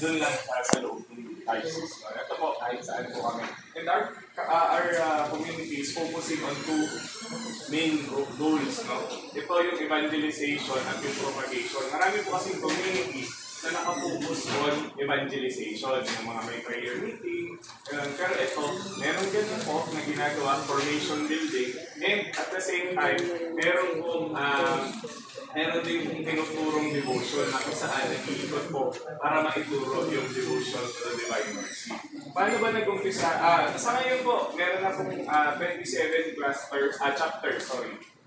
doon lang sa loob ng diocese. Ito po, kahit saan po kami. And our community is focusing on two main goals. No? Ito yung evangelization at yung propagation. Marami po kasing community na nakapokus on evangelization, yung mga may prayer meeting. Pero ito, meron ganun po na ginagawa, formation building. And at the same time, meron din yung tinuturong devotion na kung saan nag-iikot po para maituro yung devotion to the Divine Mercy. Paano ba nag-umpisa? Sa ngayon po, meron na pong 27 chapters,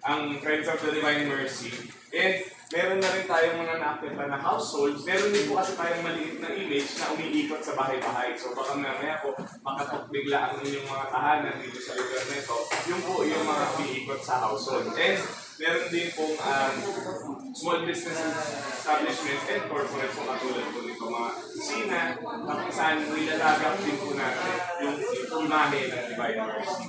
ang Friends of the Divine Mercy. And meron na rin tayong mga na-activa na households. Meron din po kasi tayong maliit na image na umiikot sa bahay-bahay. So baka mamaya po, makatok bigla ang inyong mga tahanan dito sa lugar na ito. Yung po yung mga umiikot sa household. And meron din pong small business establishments and corporate po katulad po nito mga kusina na kung saan nilalagak din po natin yung imahe ng Divine Mercy.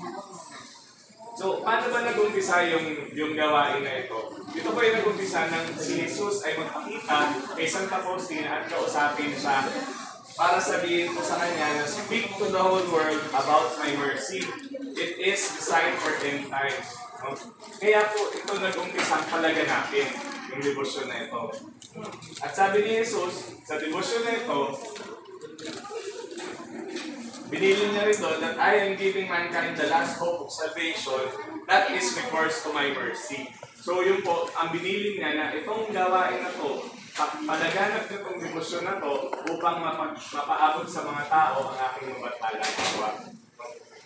So, paano ba nag-umpisa yung gawain na ito? Ito po yung nag-umpisa ng si Jesus ay magpakita kay Santa Faustina at kausapin siya para sabihin ko sa kanya na speak to the whole world about my mercy. It is designed for end times. No? Kaya po ito nag-umpisa palaganapin yung devotion na ito. At sabi ni Jesus, sa devotion na ito, binilin niya rin doon that I am giving mankind the last hope of salvation that is recourse to my mercy. So yun po, ang binilin niya na itong gawain na to, palaganap na itong devotion na to upang mapaabot sa mga tao ang aking mabathalang gawa.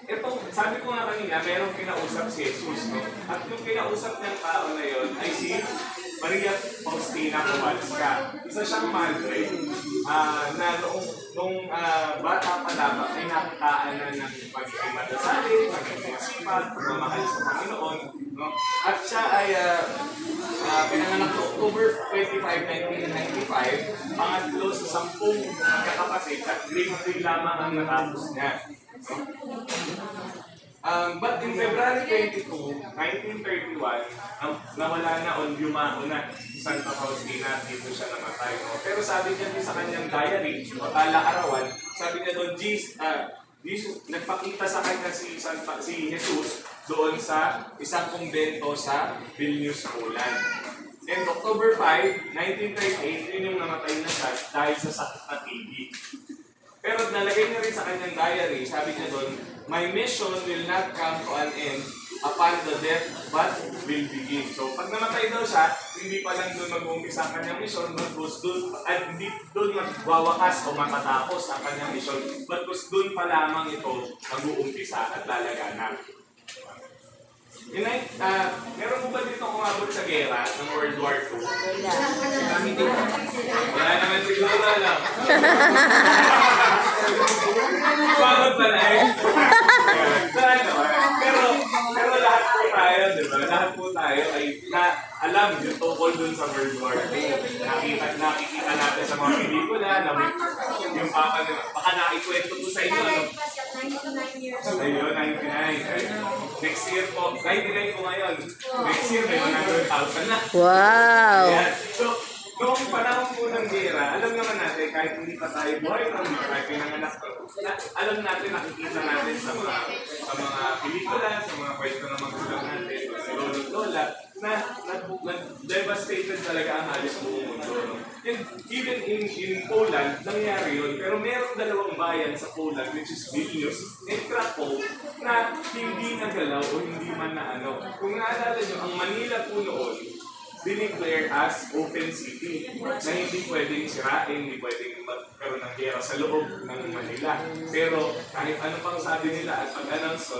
Ito, sabi ko nga kanina, merong kinausap si Jesus, no? At yung kinausap ng tao na yon ay si Maria Faustina Kowalska. Isa siyang madre na nung bata pa lamang ay nakitaan na ng pagiging madasalin, pagiging sipag, pagmamahal sa Panginoon. No? At siya ay pinanganak noong October 25, 1995, pangatlo sa 10 kakapatid at grade 3 lamang ang natapos niya. But in February 22, 1931, nawala na yumao na si Santa Faustina, dito siya namatay. No? Pero sabi niya sa kanyang diary, o tala-arawan, sabi niya doon, nagpakita sa kanya si Jesus doon sa isang kumbento sa Vilnius, Poland. And October 5, 1938, yun yung namatay na siya dahil sa sakit na TB. Pero nalagay niya rin sa kanyang diary, sabi niya doon, my mission will not come to an end upon the death, but will begin. So, pag namatay daw siya, hindi pa lang doon mag-uumpisa ang kanyang mission, but hindi doon magwawakas o matatapos ang kanyang mission, but doon pa lamang ito mag-uumpisa at lalaganap. Meron mo ba dito kumabot sa gera ng World War II? Wala naman siguro lang. Kumabot pa na eh. Pero lahat po tayo, di ba? Lahat po tayo ay alam yung tungkol dun sa World War II. Nakikita natin sa mga pelikula na yung papa nila. Baka nakikwento ko sa inyo. 99 years. Next year po, 99 po ngayon. Next year may 100,000 na. Wow! Ayan. So, noong panahon po ng gera, alam naman natin, kahit hindi pa tayo buhay ng kahit pinanganak ko, alam natin, nakikita natin sa mga pelikula, sa mga kwento ng magulang natin, sa lolo at lola, na devastated talaga ang halos buong mundo. And even in Poland, nangyari yun. Pero merong dalawang bayan sa Poland, which is Vilnius and Krakow, na hindi nagalaw o hindi man na ano. Kung naalala nyo, ang Manila po noon, dineclare as open city na hindi pwedeng sirain, hindi pwedeng magkaroon ng gera sa loob ng Manila. Pero kahit ano pang sabi nila at pag-announce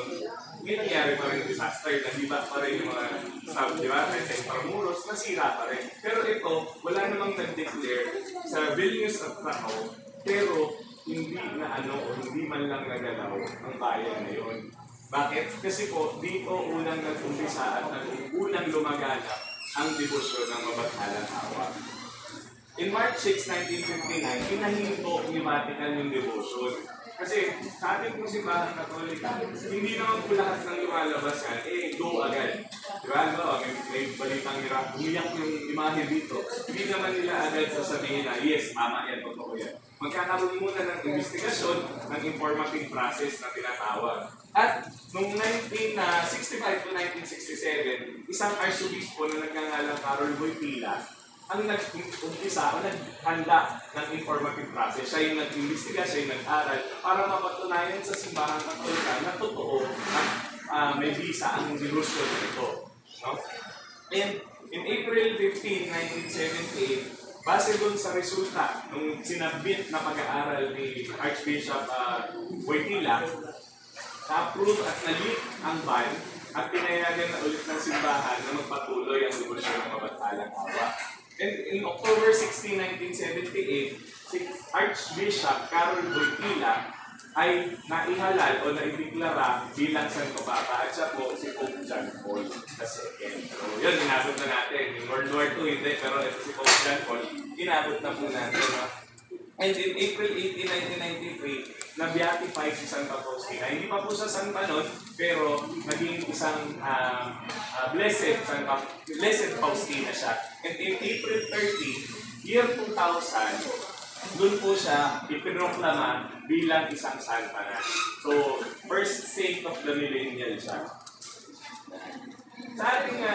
may nangyari pa rin disaster, nahiba pa rin yung mga sabi, di ba? Sa Intramuros, nasira pa rin. Pero ito, wala namang nag-declare sa Vilnius at Krakow, pero hindi na o hindi man lang nagalaw ang bayan na yun. Bakit? Kasi po, dito unang nag-umpisa at unang lumaganap ang debosyon ng mabathalang awa. In March 6, 1959, pinahinto ni Vatican yung devotion. Kasi sa ating kung simbahang Katolika, hindi naman po lahat ng lumalabas yan, go agad. Diba? May balitang umiyak yung imahe dito. Hindi naman nila agad sasabihin na, yes, tama yan, totoo yan. nagkakaroon muna ng investigasyon ng informative process na tinatawag. At noong 1965 to 1967, isang arsobispo na nagngangalang Carol Wojtyla ang nag-umpisa o naghanda ng informative process. Siya yung nag-investiga, siya yung nag-aral para mapatunayan sa simbahan Katolika na totoo at may visa ang devotion nito. No? And in April 15, 1978, base doon sa resulta ng sinabit na pag-aaral ni Archbishop Wojtyla, na-approve at na-leak ang ban at pinayagan na ulit ng simbahan na magpatuloy ang devotion ng Mabanthalang Awa. And in October 16, 1978, si Archbishop Carol Wojtyla ay naihalal o naideklara bilang Santo Papa at siya po si Pope John Paul II. So yun, inabot na natin. In World War II, hindi, pero ito si Pope John Paul, inabot na po natin. No? And in April 18, 1993, na-beatify si Santa Faustina. Hindi pa po siya santa nun, pero naging isang Blessed Faustina siya. And in April 30, year 2000, doon po siya ipinoklama bilang isang santa na. So, first saint of the millennial siya. Sa ating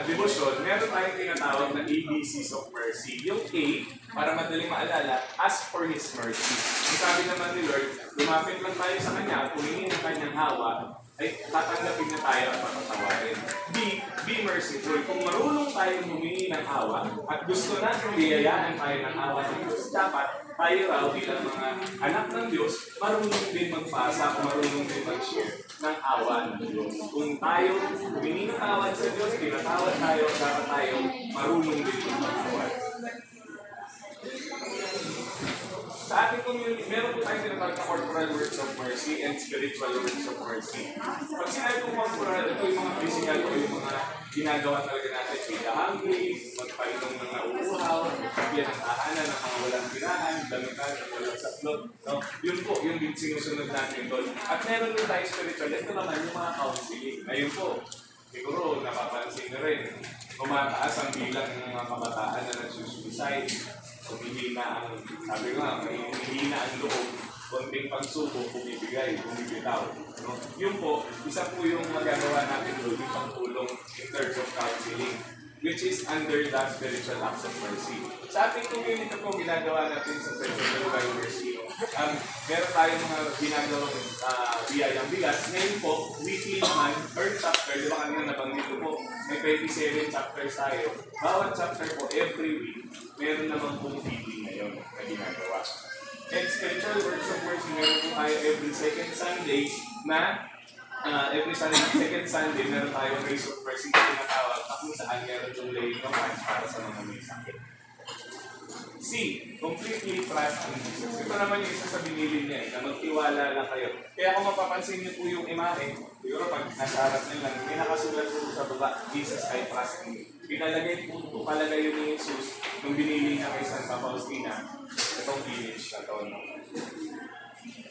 devotion, meron tayong tinatawag na ABCs of Mercy. Yung A, para madaling maalala, ask for His mercy. Ang sabi naman ni Lord, lumapit lang tayo sa Kanya at humingi ng Kanyang hawa, ay tatanggapin na tayo at patatawarin. B, be merciful. Kung marunong tayo humingi ng hawa at gusto natin biyayaan tayo ng hawa ng Diyos, dapat tayo raw bilang mga anak ng Diyos, marunong din magpasa, marunong din mag-share ng hawa ng Diyos. Kung tayo humingi ng hawa sa Diyos, tinatawad tayo, dapat tayo marunong din magpasawad. Sa ating community, meron po tayong tinatawag na corporal works of mercy and spiritual works of mercy. Pag sinabi po corporal, ito yung mga physical o yung mga ginagawa talaga natin. Feed the hungry, magpainom ng nauuhaw, bigyan ng tahanan ng mga walang tirahan, damitan ng walang saklot. No? Yun po, yung sinusunod natin doon. At meron din tayo spiritual. Ito naman yung mga counseling. Ngayon po, siguro napapansin na rin, tumataas ang bilang ng mga kabataan na nagsusuicide. Humihina ang, sabi nga, may humihina ang loob, konting pagsuko, bumibitaw. No? Yun po, isa po yung magagawa natin doon, yung pagtulong in terms of counseling, which is under the spiritual acts of mercy. Sa ating community po, ginagawa natin sa Spiritual Divine Mercy. Meron tayong mga ginagawang biyayang bigas. Ngayon po, weekly naman, per chapter, di ba kanina nabanggit ko po, may 27 chapters tayo. Bawat chapter po, every week, meron naman pong feeding ngayon na ginagawa. And spiritual works of mercy, meron po tayo every second Sunday na second Sunday, meron tayo race of mercy na tinatawag kung saan meron yung laying of hands para sa mga may sakit. C, completely trust in Jesus. Ito naman yung isa sa binili niya, na magtiwala lang kayo. Kaya kung mapapansin niyo po yung imahe, siguro pag nasa harap niyo lang, may nakasulat po sa baba, Jesus, I trust in you. Pinalagay po ito, palagay yun ni Jesus, nung binili niya kay Santa Faustina, itong image na to. No?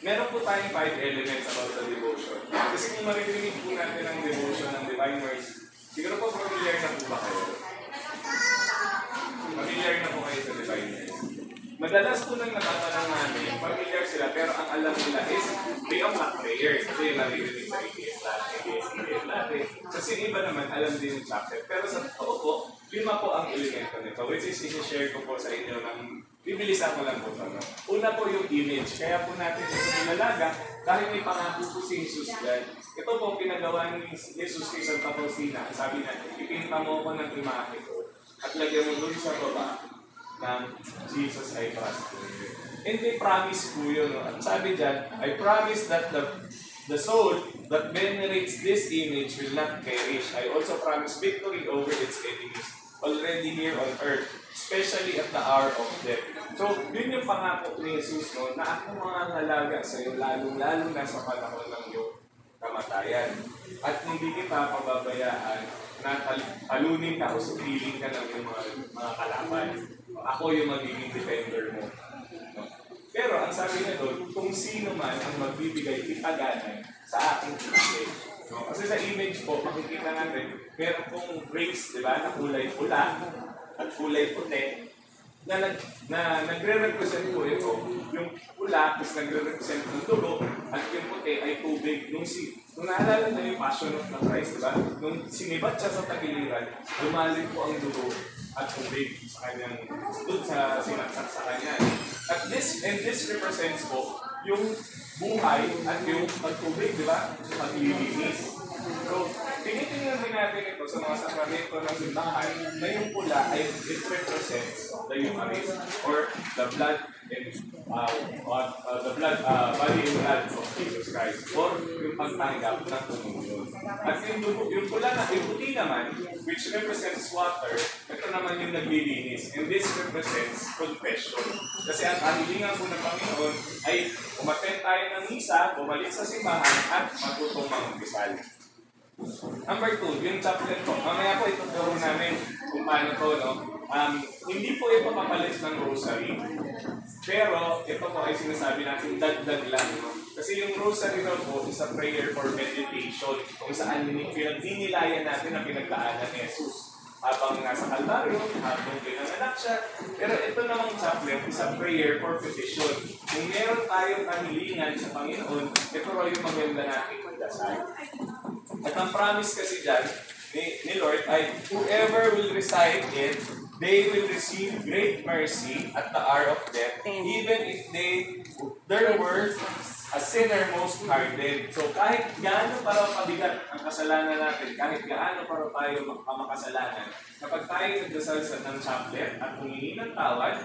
Meron po tayong 5 elements about the devotion. Kasi kung maririnig po natin ang devotion ng Divine Mercy, siguro po familiar na po ba kayo? Familiar na po kayo sa Divine Mercy. Madalas po nang natatanong namin, familiar sila, pero ang alam nila is they are not prayers. Kasi yung naririnig sa ABS natin. Kasi iba naman, alam din yung chapter. Pero sa totoo po, 5 po ang elemento nito, which is i-share ko po sa inyo ng bibilisan ko lang po ito. No? Una po yung image. Kaya po natin ito nilalaga dahil may pangako po si Jesus dyan. Ito po pinagawa ni Jesus kay Santa Faustina. Sabi na, ipinta mo ko ng imahe ko at lagyan mo doon sa baba ng Jesus I trust in you. And may promise po yun. No? At sabi dyan, I promise that the soul that venerates this image will not perish. I also promise victory over its enemies already here on earth, especially at the hour of death. So, yun yung pangako ni Jesus, no, na ako mga halaga sa iyo, lalong-lalo na sa panahon ng iyong kamatayan. At hindi kita pababayaan na talunin ka o supiling ka ng iyong mga kalaban. Ako yung magiging defender mo. No? Pero ang sabi niya doon, kung sino man ang magbibigay kitaganan sa aking pinagay. No? Kasi sa image po, makikita natin, meron pong race, di ba, na kulay pula at kulay puti, na nagre-represent po ito yung pula is nagre-represent ng dugo at yung puti ay tubig. Nung naalala na yung passion of the Christ, diba? Nung sinibat siya sa tagiliran, lumalim po ang dugo at tubig sa kanyang, doon sa sinaksak sa kanya. At this represents po yung buhay at yung pagtubig, di ba? Paglilinis. So, tinitingnan din natin ito sa mga sakramento ng simbahan na yung pula ay it represents the Eucharist or the blood and body and blood of Jesus Christ or yung pagtanggap ng komunyon. At yung pula na, yung puti naman, which represents water, ito naman yung naglilinis. And this represents confession. Kasi ang kahilingan po ng Panginoon ay umattend tayo ng misa, bumalik sa simbahan at matutong mag-umpisal. Number 2, yung chaplet po. Mamaya po ituturo namin kung paano to, no? Hindi po ito papalit ng rosary. Pero ito po ay sinasabi natin dagdag lang, no? Kasi yung rosary daw po is a prayer for meditation. Kung saan pinagdinilayan natin ang pinagdaanan ni Jesus habang nasa Kalbaryo, habang pinanganak siya. Pero ito namang chaplet is a prayer for petition. Kung meron tayong kahilingan sa Panginoon, ito raw yung maganda natin magdasal. At ang promise kasi dyan ni Lord ay whoever will recite it, they will receive great mercy at the hour of death, even if their were a sinner most hardened. So kahit gaano para pabigat ang kasalanan natin, kahit gaano para tayo makasalanan, kapag tayo nagdasal ng chaplet at humingi ng tawad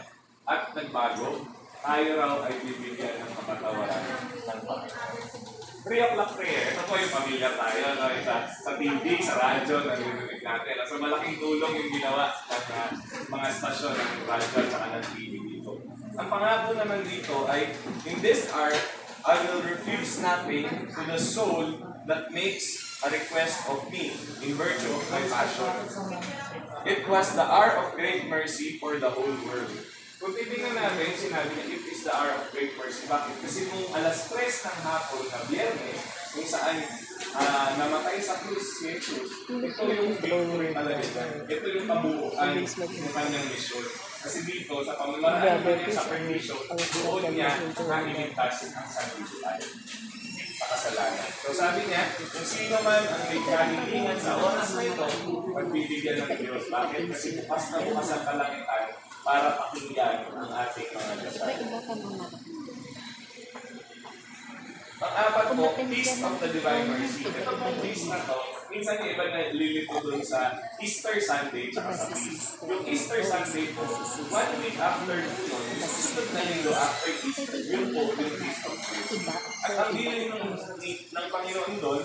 at nagbago, tayo raw ay bibigyan ng kapatawaran ng Panginoon. 3 o'clock prayer, ito po yung pamilya tayo, no? Sa TV, sa radyo, narinig natin. So malaking tulong yung ginawa ng mga stasyon ng radyo at ng TV dito. Ang pangako naman dito ay, in this hour, I will refuse nothing to the soul that makes a request of me in virtue of my passion. It was the hour of great mercy for the whole world. Kung titignan natin, sinabi niya, it is the hour of great mercy. Bakit? Kasi nung alas 3 ng hapon na Biyernes, kung saan namatay sa krus si Jesus, ito yung victory talaga dyan. Ito yung kabuuan ng kanyang mission. Kasi dito, sa pamamaraan niya sa permission, doon niya nailigtas ang sanlibutan. Pakasalanan. So sabi niya, kung sino man ang may kahilingan sa oras na ito, pagbibigyan ng Diyos. Bakit? Kasi bukas na bukas ang kalangitan para pakinggan ang ating mga dasal. Pang-apat po, Feast of the Divine Mercy. Ito pong feast na to, minsan yung iba na lilito doon sa Easter Sunday at sa feast. Yung Easter Sunday po, 1 week after yun, susunod na linggo after Easter, yun po yung Feast of Mercy. At ang bilin ng Panginoon doon,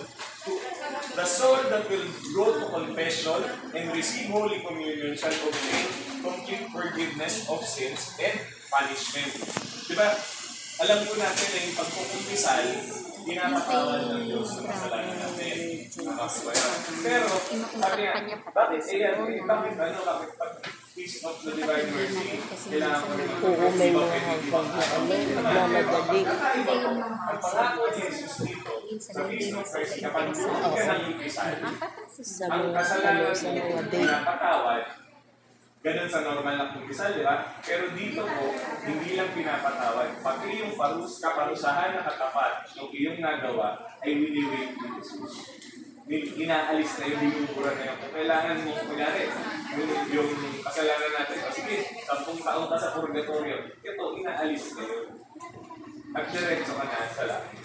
the soul that will go to confession and receive Holy Communion shall obtain complete forgiveness of sins and punishment. Diba? Alam ko natin na yung pagkukumpisal, pinapatawad ng Diyos sa kasalanan natin. Pero, sabi niya, bakit pag Feast of the Divine Mercy, kailangan ko rin nagmamadali. ang pangako ni Jesus dito, sa Feast of Mercy, kapag buong ka ng kumpisal, ang kasalanan mo pinapatawad, ganun sa normal na kumpisal, di ba? Pero dito po, hindi lang pinapatawad. Pati yung kaparusahan na katapat ng iyong nagawa ay wini-wait ni Jesus. Inaalis na yung binubura na yun. Kung kailangan mo, kunyari, yung kasalanan natin, sige, 10 taon ka sa purgatorio, ito, inaalis na yun. At diretso ka na sa langit.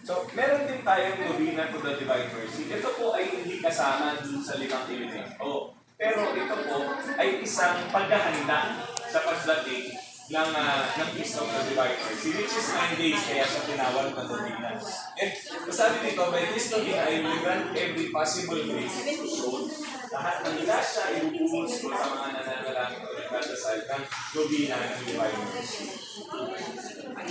So, meron din tayong novena to the Divine Mercy. Ito po ay hindi kasama dun sa 5 elemento. Pero ito po ay isang paghahanda sa pagdating ng Feast of the Divine Mercy, which is 9 days kaya siya tinawag na novena. And sabi dito, by this novena, I will grant every possible grace to show. Lahat ng grasya ay ibubuhos ko sa mga nananalangin o nagdadasal ng novena ng Divine Mercy.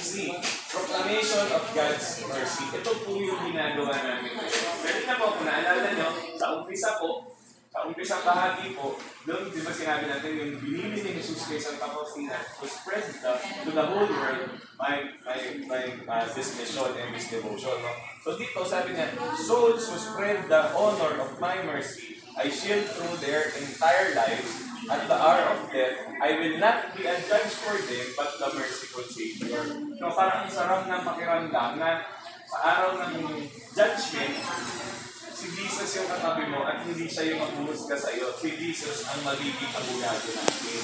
See, proclamation of God's mercy. Ito po yung ginagawa namin ngayon. Pwede na po, kung naalala nyo, sa umpisang bahagi po, doon, di ba sinabi natin yung binili ni Jesus kay Santa Faustina to spread to the whole world this mission and this devotion. No? So dito, sabi niya, souls who spread the honor of my mercy, I shield through their entire lives At the hour of death, I will not be a judge for them, but the merciful Savior. So parang ang sarap ng pakiramdam na sa araw ng judgment, si Jesus yung katabi mo at hindi siya yung maghuhusga sa iyo. Si Jesus ang magiging abogado natin.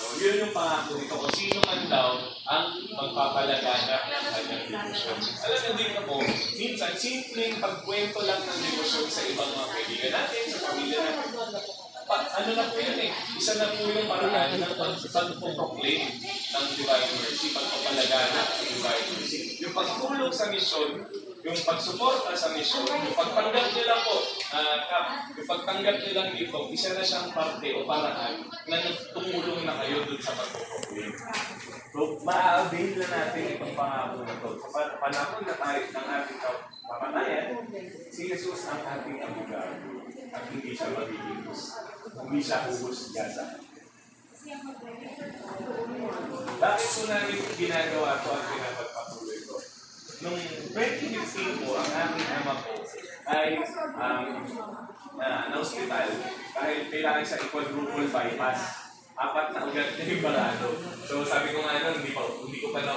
So, yun yung pangako nito. Kung sino man daw ang magpapalaganap ng kanyang devotion. Alam na din ako, minsan, simpleng pagkwento lang ng devotion sa ibang mga kaibigan natin, sa pamilya natin. Ano na po yun eh? Isa na po yung paraan ng pag-proclaim ng Divine Mercy, pagpapalaganap ng Divine Mercy. Yung pagtulong sa misyon, yung pagsuporta sa misyon, yung pagtanggap nila po, yung pagtanggap nila dito, isa na siyang parte o paraan na tumulong na kayo dun sa pagpo-proclaim. So, ma-avail na natin itong pangako na ito. Sa panahon na tayo ng ating kapatayan, si Jesus ang ating abogado at hindi siya magiging hindi siya huhusgasan. Bakit po namin ginagawa ito at pinapagpatuloy ko? Noong 2015 po, ang aking ama po ay na-hospital dahil kailangan siya i-quadruple bypass. 4 na ugat na yung barado. So sabi ko nga hindi ko pa na